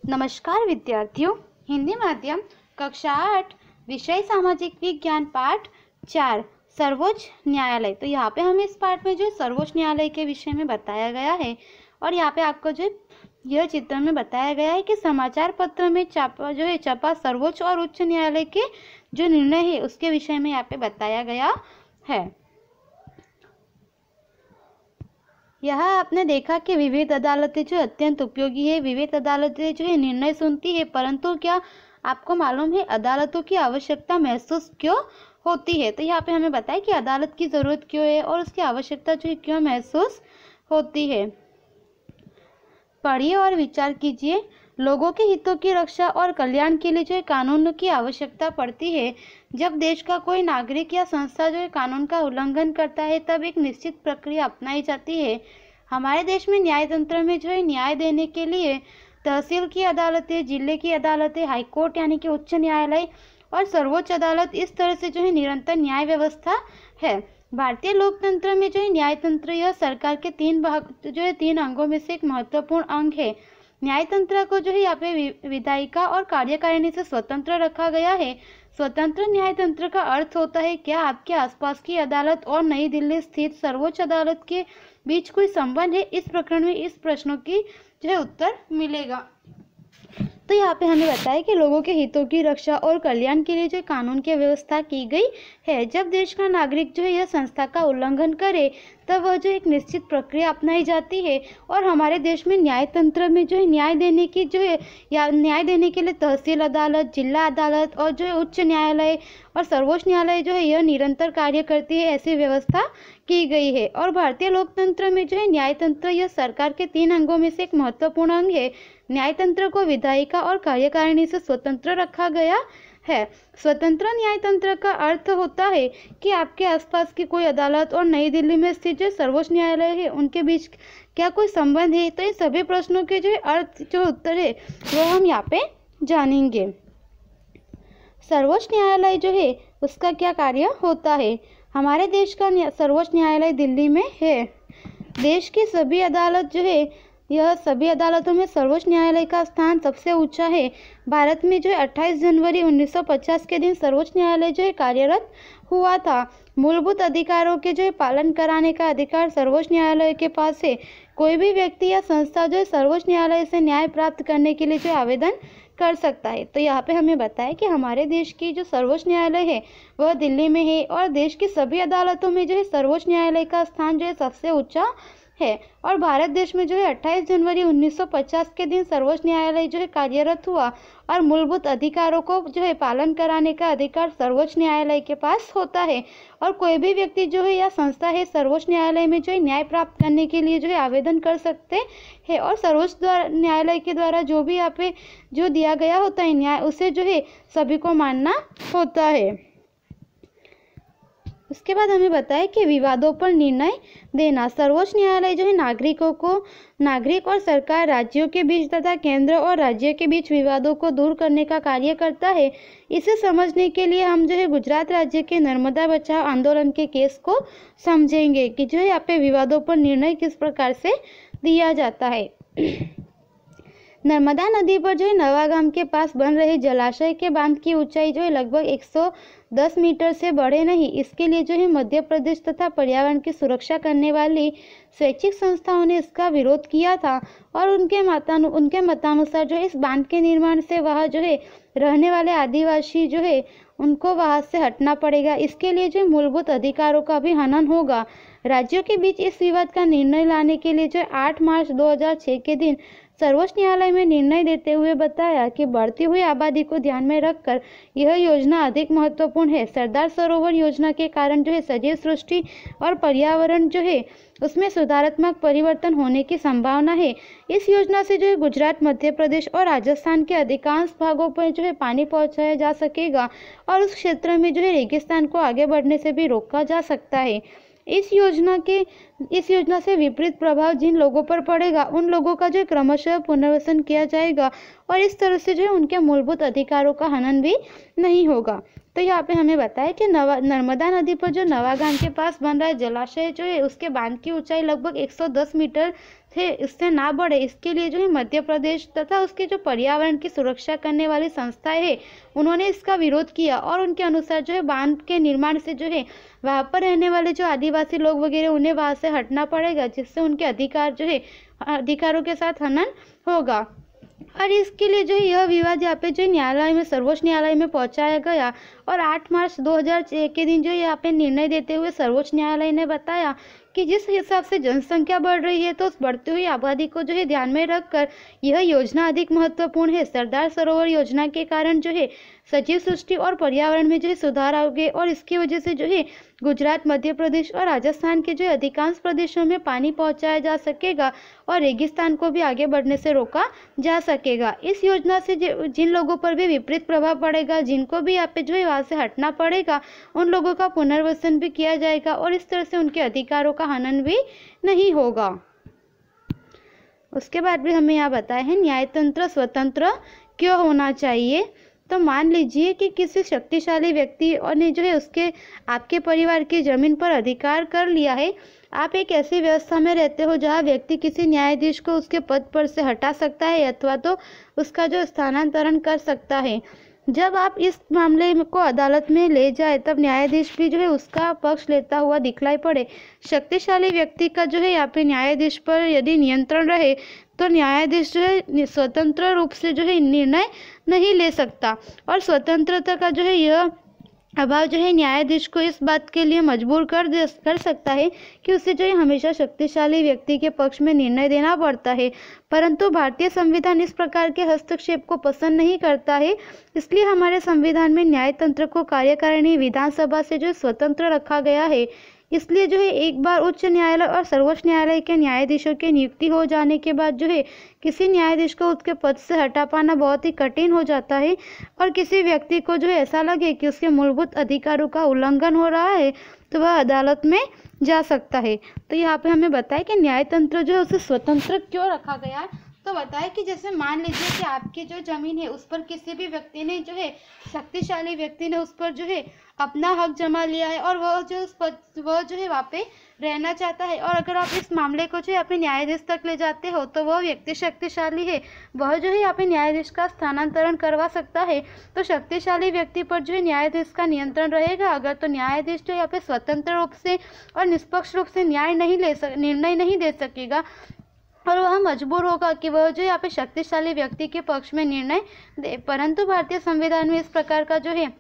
नमस्कार विद्यार्थियों, हिंदी माध्यम कक्षा 8 विषय सामाजिक विज्ञान पाठ 4 सर्वोच्च न्यायालय। तो यहाँ पे हमें इस पाठ में जो सर्वोच्च न्यायालय के विषय में बताया गया है और यहाँ पे आपको जो यह चित्र में बताया गया है कि समाचार पत्र में छपा सर्वोच्च और उच्च न्यायालय के जो निर्णय है उसके विषय में यहाँ पे बताया गया है। यह आपने देखा कि विविध अदालतें जो अत्यंत उपयोगी है, विविध अदालतें जो है निर्णय सुनती है, परंतु क्या आपको मालूम है अदालतों की आवश्यकता महसूस क्यों होती है? तो यहाँ पे हमें बताया कि अदालत की ज़रूरत क्यों है और उसकी आवश्यकता जो है क्यों महसूस होती है। पढ़िए और विचार कीजिए। लोगों के हितों की रक्षा और कल्याण के लिए जो है कानून की आवश्यकता पड़ती है। जब देश का कोई नागरिक या संस्था जो है कानून का उल्लंघन करता है तब एक निश्चित प्रक्रिया अपनाई जाती है। हमारे देश में न्यायतंत्र में जो है न्याय देने के लिए तहसील की अदालतें, जिले की अदालतें, हाईकोर्ट यानी कि उच्च न्यायालय और सर्वोच्च अदालत, इस तरह से जो है निरंतर न्याय व्यवस्था है। भारतीय लोकतंत्र में जो है न्यायतंत्र यह सरकार के तीन अंगों में से एक महत्वपूर्ण अंग है। न्यायतंत्र को जो है यहाँ पे विधायिका और कार्यकारिणी से स्वतंत्र रखा गया है। स्वतंत्र न्यायतंत्र का अर्थ होता है क्या आपके आसपास की अदालत और नई दिल्ली स्थित सर्वोच्च अदालत के बीच कोई संबंध है? इस प्रकरण में इस प्रश्नों की जो है उत्तर मिलेगा। तो यहाँ पे हमें बताया कि लोगों के हितों की रक्षा और कल्याण के लिए जो कानून की व्यवस्था की गई है। जब देश का नागरिक जो है यह संस्था का उल्लंघन करे तब वह जो एक निश्चित प्रक्रिया अपनाई जाती है और हमारे देश में न्यायतंत्र में जो है न्याय देने के लिए तहसील अदालत, जिला अदालत और जो है उच्च न्यायालय और सर्वोच्च न्यायालय जो है यह निरंतर कार्य करती है, ऐसी व्यवस्था की गई है। और भारतीय लोकतंत्र में जो है न्यायतंत्र यह सरकार के तीन अंगों में से एक महत्वपूर्ण अंग है। न्यायतंत्र को विधायिका और कार्यकारिणी से स्वतंत्र रखा गया है। स्वतंत्र न्यायतंत्र का अर्थ होता है कि आपके आसपास की कोई अदालत और नई दिल्ली में स्थित जो सर्वोच्च न्यायालय है उनके बीच क्या कोई संबंध है? तो इन सभी प्रश्नों के जो उत्तर है वो हम यहाँ पे जानेंगे। सर्वोच्च न्यायालय जो है उसका क्या कार्य होता है? हमारे देश का सर्वोच्च न्यायालय दिल्ली में है। देश की सभी अदालत जो है यह सभी अदालतों में सर्वोच्च न्यायालय का स्थान सबसे ऊंचा है। भारत में जो है 28 जनवरी 1950 के दिन सर्वोच्च न्यायालय जो है कार्यरत हुआ था। मूलभूत अधिकारों के जो है पालन कराने का अधिकार सर्वोच्च न्यायालय के पास है। कोई भी व्यक्ति या संस्था जो है सर्वोच्च न्यायालय से न्याय प्राप्त करने के लिए जो आवेदन कर सकता है। तो यहाँ पे हमें बताया कि हमारे देश की जो सर्वोच्च न्यायालय है वह दिल्ली में है और देश की सभी अदालतों में जो है सर्वोच्च न्यायालय का स्थान जो है सबसे ऊंचा है। और भारत देश में जो है 28 जनवरी 1950 के दिन सर्वोच्च न्यायालय जो है कार्यरत हुआ और मूलभूत अधिकारों को जो है पालन कराने का अधिकार सर्वोच्च न्यायालय के पास होता है। और कोई भी व्यक्ति जो है या संस्था है सर्वोच्च न्यायालय में जो है न्याय प्राप्त करने के लिए जो है आवेदन कर सकते हैं और सर्वोच्च न्यायालय के द्वारा जो भी यहाँ पे जो दिया गया होता है न्याय उसे जो है सभी को मानना होता है। उसके बाद हमें बताया कि विवादों पर निर्णय देना। सर्वोच्च न्यायालय जो है नागरिक और सरकार, राज्यों के बीच तथा केंद्र और राज्य के बीच विवादों को दूर करने का कार्य करता है। इसे समझने के लिए हम जो है गुजरात राज्य के नर्मदा बचाओ आंदोलन के केस को समझेंगे कि जो है यहाँ पे विवादों पर निर्णय किस प्रकार से दिया जाता है। नर्मदा नदी पर जो है नवागाम के पास बन रहे जलाशय के बांध की ऊंचाई जो है लगभग 110 मीटर से बढ़े नहीं। इसके लिए जो है मध्य प्रदेश तथा पर्यावरण की सुरक्षा करने वाली स्वैच्छिक संस्थाओं ने इसका विरोध किया था और उनके मतानुसार जो है इस बांध के निर्माण से वहाँ जो है रहने वाले आदिवासी जो है उनको वहाँ से हटना पड़ेगा। इसके लिए जो मूलभूत अधिकारों का भी हनन होगा। राज्यों के बीच इस विवाद का निर्णय लाने के लिए जो 8 मार्च 2006 के दिन सर्वोच्च न्यायालय में निर्णय देते हुए बताया कि बढ़ती हुई आबादी को ध्यान में रखकर यह योजना अधिक महत्वपूर्ण है। सरदार सरोवर योजना के कारण जो है सजीव सृष्टि और पर्यावरण जो है उसमें सुधारात्मक परिवर्तन होने की संभावना है। इस योजना से जो है गुजरात, मध्य प्रदेश और राजस्थान के अधिकांश भागों पर जो है पानी पहुंचाया जा सकेगा और उस क्षेत्र में जो है रेगिस्तान को आगे बढ़ने से भी रोका जा सकता है। इस योजना से विपरीत प्रभाव जिन लोगों पर पड़ेगा उन लोगों का जो क्रमशः पुनर्वसन किया जाएगा और इस तरह से जो है उनके मूलभूत अधिकारों का हनन भी नहीं होगा। तो यहाँ पे हमें बताया कि नर्मदा नदी पर जो नवागाम के पास बन रहा है जलाशय जो है उसके बांध की ऊंचाई लगभग 110 मीटर थे इससे ना बढ़े, इसके लिए जो है मध्य प्रदेश तथा उसके जो पर्यावरण की सुरक्षा करने वाली संस्थाएं है उन्होंने इसका विरोध किया और उनके अनुसार जो है बांध के निर्माण से जो है वहाँ पर रहने वाले जो आदिवासी लोग वगैरह उन्हें वहाँ से हटना पड़ेगा, जिससे उनके अधिकार जो है अधिकारों के साथ हनन होगा। और इसके लिए जो है यह विवाद यहाँ पे जो न्यायालय में सर्वोच्च न्यायालय में पहुंचाया गया और 8 मार्च 2006 के दिन जो यहाँ पे निर्णय देते हुए सर्वोच्च न्यायालय ने बताया कि जिस हिसाब से जनसंख्या बढ़ रही है तो उस बढ़ती हुई आबादी को जो है ध्यान में रखकर यह योजना अधिक महत्वपूर्ण है। सरदार सरोवर योजना के कारण जो है सजीव सृष्टि और पर्यावरण में जो है सुधार आ गए और इसकी वजह से जो है गुजरात, मध्य प्रदेश और राजस्थान के जो अधिकांश प्रदेशों में पानी पहुंचाया जा सकेगा और रेगिस्तान को भी आगे बढ़ने से रोका जा सकेगा। इस योजना से जिन लोगों पर भी विपरीत प्रभाव पड़ेगा, जिनको भी यहाँ पे जो है वहाँ से हटना पड़ेगा, उन लोगों का पुनर्वसन भी किया जाएगा और इस तरह से उनके अधिकारों का हनन भी नहीं होगा। उसके बाद भी हमें यहाँ बताया है न्यायतंत्र स्वतंत्र क्यों होना चाहिए। तो मान लीजिए कि किसी शक्तिशाली व्यक्ति और ने जो है उसके आपके परिवार की जमीन पर अधिकार कर लिया है। आप एक ऐसी व्यवस्था में रहते हो जहां व्यक्ति किसी न्यायाधीश को उसके पद पर से हटा सकता है अथवा तो उसका जो स्थानांतरण कर सकता है। जब आप इस मामले को अदालत में ले जाए तब न्यायाधीश भी जो है उसका पक्ष लेता हुआ दिखलाई पड़े। शक्तिशाली व्यक्ति का जो है यहाँ पे न्यायाधीश पर यदि नियंत्रण रहे तो न्यायाधीश जो है स्वतंत्र रूप से जो है निर्णय नहीं ले सकता और स्वतंत्रता का जो है यह अभाव जो है न्यायाधीश को इस बात के लिए मजबूर कर सकता है कि उसे जो है हमेशा शक्तिशाली व्यक्ति के पक्ष में निर्णय देना पड़ता है। परंतु भारतीय संविधान इस प्रकार के हस्तक्षेप को पसंद नहीं करता है, इसलिए हमारे संविधान में न्यायतंत्र को कार्यकारिणी विधानसभा से जो स्वतंत्र रखा गया है। इसलिए जो है एक बार उच्च न्यायालय और सर्वोच्च न्यायालय के न्यायाधीशों की नियुक्ति हो जाने के बाद जो है किसी न्यायाधीश को उसके पद से हटा पाना बहुत ही कठिन हो जाता है और किसी व्यक्ति को जो है ऐसा लगे कि उसके मूलभूत अधिकारों का उल्लंघन हो रहा है तो वह अदालत में जा सकता है। तो यहाँ पे हमें बताया कि न्यायतंत्र जो है उसे स्वतंत्र क्यों रखा गया है। तो बताया कि जैसे मान लीजिए कि आपकी जो जमीन है उस पर किसी भी व्यक्ति ने जो है शक्तिशाली व्यक्ति ने उस पर जो है अपना हक जमा लिया है और वह जो है वहाँ पे रहना चाहता है और अगर आप इस मामले को जो है अपने न्यायाधीश तक ले जाते हो तो वह व्यक्ति शक्तिशाली है, वह जो है यहाँ पे न्यायाधीश का स्थानांतरण करवा सकता है। तो शक्तिशाली व्यक्ति पर जो है न्यायाधीश का नियंत्रण रहेगा अगर तो न्यायाधीश जो यहाँ पे स्वतंत्र रूप से और निष्पक्ष रूप से निर्णय नहीं दे सकेगा और वह मजबूर होगा कि वह जो यहाँ पे शक्तिशाली व्यक्ति के पक्ष में निर्णय दे। परंतु भारतीय संविधान में इस प्रकार का जो है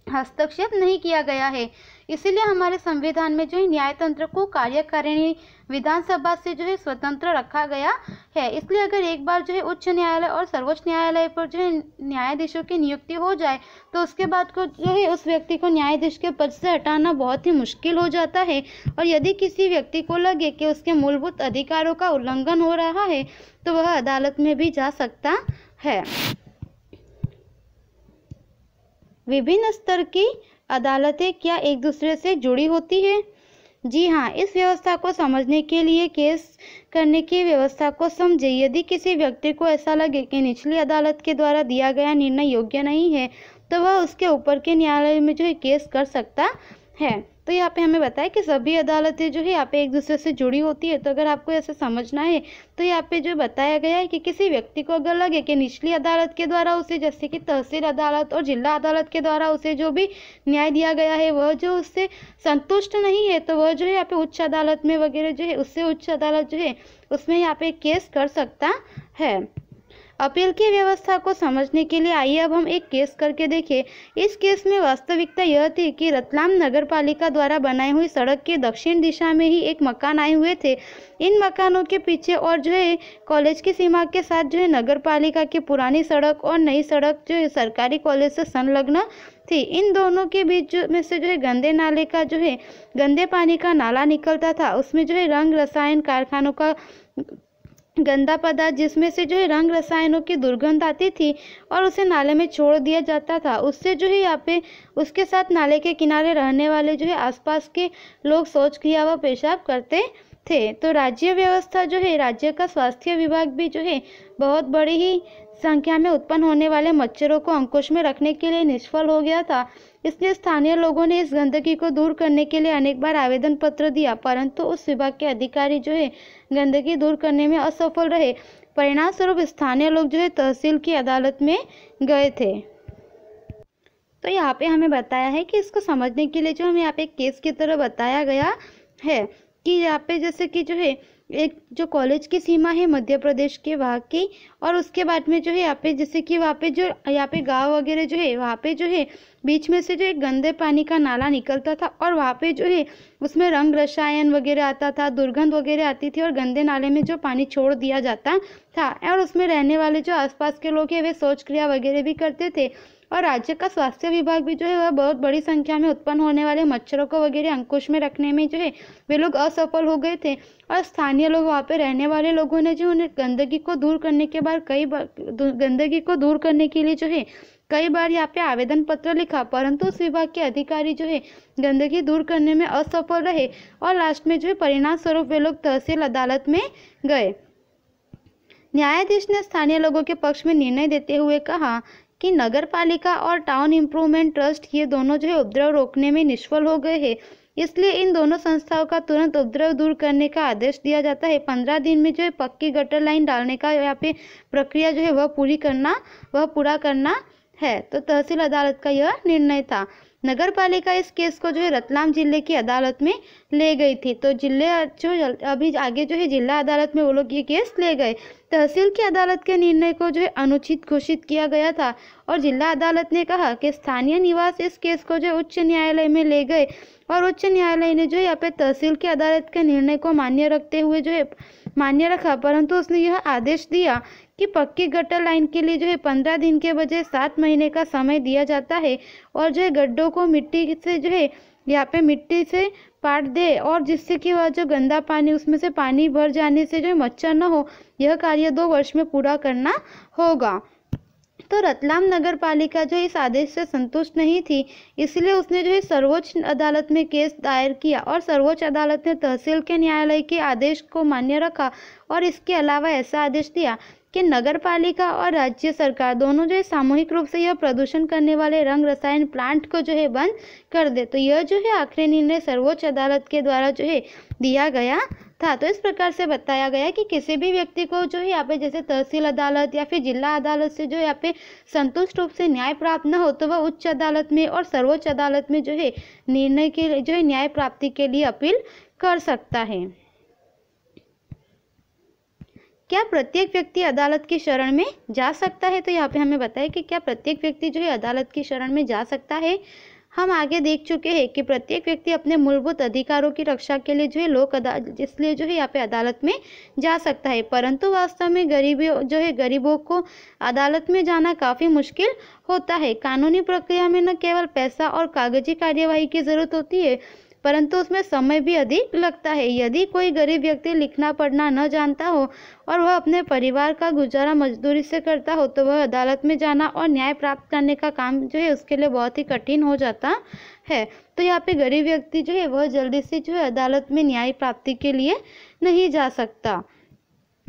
हस्तक्षेप नहीं किया गया है, इसीलिए हमारे संविधान में जो है न्यायतंत्र को कार्यकारिणी विधानसभा से जो है स्वतंत्र रखा गया है। इसलिए अगर एक बार जो है उच्च न्यायालय और सर्वोच्च न्यायालय पर जो है न्यायाधीशों की नियुक्ति हो जाए तो उसके बाद को जो है उस व्यक्ति को न्यायाधीश के पद से हटाना बहुत ही मुश्किल हो जाता है और यदि किसी व्यक्ति को लगे कि उसके मूलभूत अधिकारों का उल्लंघन हो रहा है तो वह अदालत में भी जा सकता है। विभिन्न स्तर की अदालतें क्या एक दूसरे से जुड़ी होती है? जी हाँ, इस व्यवस्था को समझने के लिए केस करने की व्यवस्था को समझे। यदि किसी व्यक्ति को ऐसा लगे कि निचली अदालत के द्वारा दिया गया निर्णय योग्य नहीं है तो वह उसके ऊपर के न्यायालय में जो है केस कर सकता है। तो यहाँ पे हमें बताया कि सभी अदालतें जो है यहाँ पे एक दूसरे से जुड़ी होती है। तो अगर आपको ऐसे समझना है तो यहाँ पे जो बताया गया है कि किसी व्यक्ति को अगर लगे कि निचली अदालत के द्वारा उसे जैसे कि तहसील अदालत और जिला अदालत के द्वारा उसे जो भी न्याय दिया गया है वह जो उससे संतुष्ट नहीं है तो वह जो है यहाँ पे उच्च अदालत में वगैरह जो है उससे उच्च अदालत जो है उसमें यहाँ पे केस कर सकता है। अपील की व्यवस्था को समझने के लिए आइए अब हम एक केस करके देखें। इस केस में वास्तविकता यह थी कि रतलाम नगर पालिका द्वारा बनाई हुई सड़क के दक्षिण दिशा में ही एक मकान आए हुए थे। इन मकानों के पीछे और जो है कॉलेज की सीमा के साथ जो है नगर पालिका की पुरानी सड़क और नई सड़क जो है सरकारी कॉलेज से संलग्न थी। इन दोनों के बीच में से जो है गंदे नाले का जो है गंदे पानी का नाला निकलता था। उसमें जो है रंग रसायन कारखानों का गंदा पदार्थ जिसमें से जो है रंग रसायनों की दुर्गंध आती थी और उसे नाले में छोड़ दिया जाता था। उससे जो है यहाँ पे उसके साथ नाले के किनारे रहने वाले जो है आसपास के लोग शौच क्रिया व पेशाब करते थे। तो राज्य व्यवस्था जो है राज्य का स्वास्थ्य विभाग भी जो है बहुत बड़ी ही संख्या में उत्पन्न होने वाले मच्छरों को अंकुश में रखने के लिए निष्फल हो गया था। इसलिए स्थानीय लोगों ने इस गंदगी को दूर करने के लिए अनेक बार आवेदन पत्र दिया, परंतु उस विभाग के अधिकारी जो है गंदगी दूर करने में असफल रहे। परिणाम स्वरूप स्थानीय लोग जो है तहसील की अदालत में गए थे। तो यहाँ पे हमें बताया है कि इसको समझने के लिए जो हमें यहाँ पे केस की तरह बताया गया है कि यहाँ पे जैसे कि जो है एक जो कॉलेज की सीमा है मध्य प्रदेश के वहाँ की, और उसके बाद में जो है यहाँ पे जैसे कि वहाँ पे जो यहाँ पे गांव वगैरह जो है वहाँ पे जो है बीच में से जो एक गंदे पानी का नाला निकलता था, और वहाँ पे जो है उसमें रंग रसायन वगैरह आता था, दुर्गंध वगैरह आती थी, और गंदे नाले में जो पानी छोड़ दिया जाता था, और उसमें रहने वाले जो आसपास के लोग हैं वे शौच क्रिया वगैरह भी करते थे। और राज्य का स्वास्थ्य विभाग भी जो है वह बहुत बड़ी संख्या में उत्पन्न होने वाले मच्छरों को वगैरह अंकुश में रखने में जो है वे लोग असफल हो गए थे। और स्थानीय लोग वहाँ पे रहने वाले लोगों ने जो उन्हें गंदगी को दूर करने के बाद गंदगी को दूर करने के लिए जो है कई बार यहाँ पे आवेदन पत्र लिखा, परंतु उस विभाग के अधिकारी जो है गंदगी दूर करने में असफल रहे, और लास्ट में जो है परिणाम स्वरूप वे लोग तहसील अदालत में गए। न्यायाधीश ने स्थानीय लोगों के पक्ष में निर्णय देते हुए कहा कि नगर पालिका और टाउन इम्प्रूवमेंट ट्रस्ट ये दोनों जो है उपद्रव रोकने में निष्फल हो गए हैं, इसलिए इन दोनों संस्थाओं का तुरंत उपद्रव दूर करने का आदेश दिया जाता है। 15 दिन में जो है पक्की गटर लाइन डालने का यहाँ पे प्रक्रिया जो है वह पूरा करना है। तो तहसील अदालत का यह निर्णय था। नगर पालिका इस केस को जो है रतलाम जिले की अदालत में ले गई थी। तो अभी आगे जो है जिला अदालत में वो लोग ये केस ले गए। तहसील की अदालत के निर्णय को जो है अनुचित घोषित किया गया था, और जिला अदालत ने कहा कि स्थानीय निवास इस केस को जो उच्च न्यायालय में ले गए, और उच्च न्यायालय ने जो यहाँ पे तहसील की अदालत के निर्णय को मान्य रखते हुए जो है मान्य रखा, परंतु उसने यह आदेश दिया कि पक्की गटर लाइन के लिए जो है 15 दिन के बजाय 7 महीने का समय दिया जाता है, और जो है गड्ढों को मिट्टी से जो है यहाँ पे मिट्टी से पाट दे, और जिससे कि वह जो गंदा पानी उसमें से पानी भर जाने से जो है मच्छर न हो, यह कार्य 2 वर्ष में पूरा करना होगा। तो रतलाम नगर पालिका जो इस आदेश से संतुष्ट नहीं थी, इसलिए उसने जो है सर्वोच्च अदालत में केस दायर किया, और सर्वोच्च अदालत ने तहसील के न्यायालय के आदेश को मान्य रखा, और इसके अलावा ऐसा आदेश दिया कि नगर पालिका और राज्य सरकार दोनों जो है सामूहिक रूप से यह प्रदूषण करने वाले रंग रसायन प्लांट को जो है बंद कर दे। तो यह जो है आखिरी निर्णय सर्वोच्च अदालत के द्वारा जो है दिया गया था। तो इस प्रकार से बताया गया कि किसी भी व्यक्ति को जो है यहाँ पे जैसे तहसील अदालत या फिर जिला अदालत से जो यहाँ पे संतुष्ट रूप से न्याय प्राप्त न हो, तो वह उच्च अदालत में और सर्वोच्च अदालत में जो है निर्णय के लिए जो है न्याय प्राप्ति के लिए अपील कर सकता है। क्या प्रत्येक व्यक्ति अदालत की शरण में जा सकता है? तो यहाँ पे हमें बताया कि क्या प्रत्येक व्यक्ति जो है अदालत की शरण में जा सकता है। हम आगे देख चुके हैं कि प्रत्येक व्यक्ति अपने मूलभूत अधिकारों की रक्षा के लिए जो है लोक अदालत इसलिए जो है यहाँ पे अदालत में जा सकता है, परंतु वास्तव में गरीबों को अदालत में जाना काफ़ी मुश्किल होता है। कानूनी प्रक्रिया में न केवल पैसा और कागजी कार्यवाही की जरूरत होती है, परंतु उसमें समय भी अधिक लगता है। यदि कोई गरीब व्यक्ति लिखना पढ़ना न जानता हो और वह अपने परिवार का गुजारा मजदूरी से करता हो, तो वह अदालत में जाना और न्याय प्राप्त करने का काम जो है उसके लिए बहुत ही कठिन हो जाता है। तो यहाँ पे गरीब व्यक्ति जो है वह जल्दी से जो है अदालत में न्याय प्राप्ति के लिए नहीं जा सकता।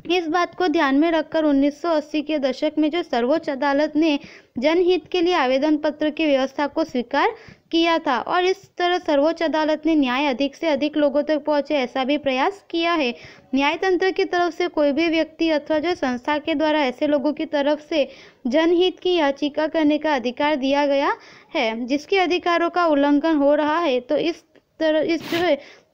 इस बात को ध्यान में रखकर 1980 के दशक में जो सर्वोच्च अदालत ने जनहित के लिए आवेदन पत्र की व्यवस्था को स्वीकार किया था, और इस तरह सर्वोच्च अदालत ने न्याय अधिक से अधिक लोगों तक पहुंचे ऐसा भी प्रयास किया है। न्यायतंत्र की तरफ से कोई भी व्यक्ति अथवा जो संस्था के द्वारा ऐसे लोगों की तरफ से जनहित की याचिका करने का अधिकार दिया गया है जिसके अधिकारों का उल्लंघन हो रहा है, तो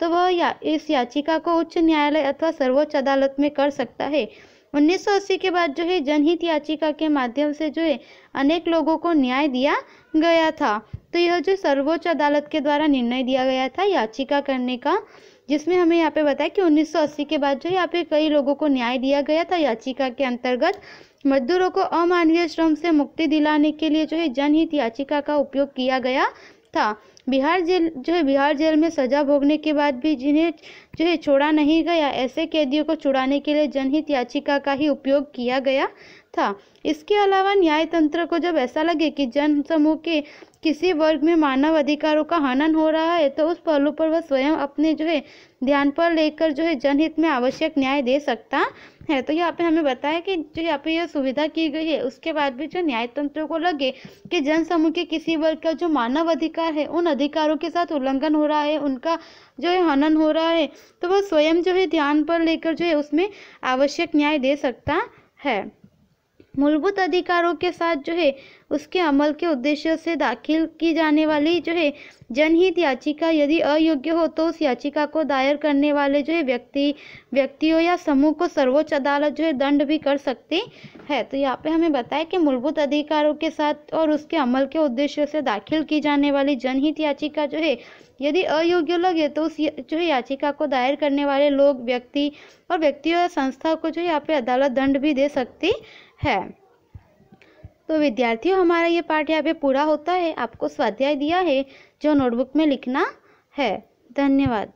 वह इस याचिका को उच्च न्यायालय अथवा सर्वोच्च अदालत में कर सकता है। 1980 के बाद जो है जनहित याचिका के माध्यम से जो है अनेक लोगों को न्याय दिया गया था। तो यह जो सर्वोच्च अदालत के द्वारा निर्णय दिया गया था याचिका करने का, जिसमें हमें यहाँ पे बताया कि 1980 के बाद जो है यहाँ पे कई लोगों को न्याय दिया गया था याचिका के अंतर्गत। मजदूरों को अमानवीय श्रम से मुक्ति दिलाने के लिए जो है जनहित याचिका का उपयोग किया गया था। बिहार जेल में सजा भोगने के बाद भी जिन्हें जो है छोड़ा नहीं गया, ऐसे कैदियों को छुड़ाने के लिए जनहित याचिका का ही उपयोग किया गया था। इसके अलावा न्याय तंत्र को जब ऐसा लगे कि जन समूह के किसी वर्ग में मानव अधिकारों का हनन हो रहा है तो उस पहलू पर वह स्वयं अपने ध्यान पर लेकर जनहित में आवश्यक न्याय दे सकता है। तो यहाँ पे हमें बताया कि यहाँ पे यह सुविधा की गई है, उसके बाद भी न्याय तंत्र को लगे कि जन समूह के किसी वर्ग का मानव अधिकार है, उन अधिकारों के साथ उल्लंघन हो रहा है, उनका हनन हो रहा है, तो वह स्वयं ध्यान पर लेकर उसमें आवश्यक न्याय दे सकता है। मूलभूत अधिकारों के साथ उसके अमल के उद्देश्य से दाखिल की जाने वाली जनहित याचिका यदि अयोग्य हो तो उस याचिका को दायर करने वाले व्यक्तियों या समूह को सर्वोच्च अदालत दंड भी कर सकती है। तो यहाँ पे हमें बताया कि मूलभूत अधिकारों के साथ और उसके अमल के उद्देश्य से दाखिल की जाने वाली जनहित याचिका यदि अयोग्य लगे तो उस याचिका को दायर करने वाले लोग, व्यक्तियों या संस्था को यहाँ पे अदालत दंड भी दे सकती है। तो विद्यार्थियों, हमारा ये पाठ यहाँ पे पूरा होता है। आपको स्वाध्याय दिया है जो नोटबुक में लिखना है। धन्यवाद।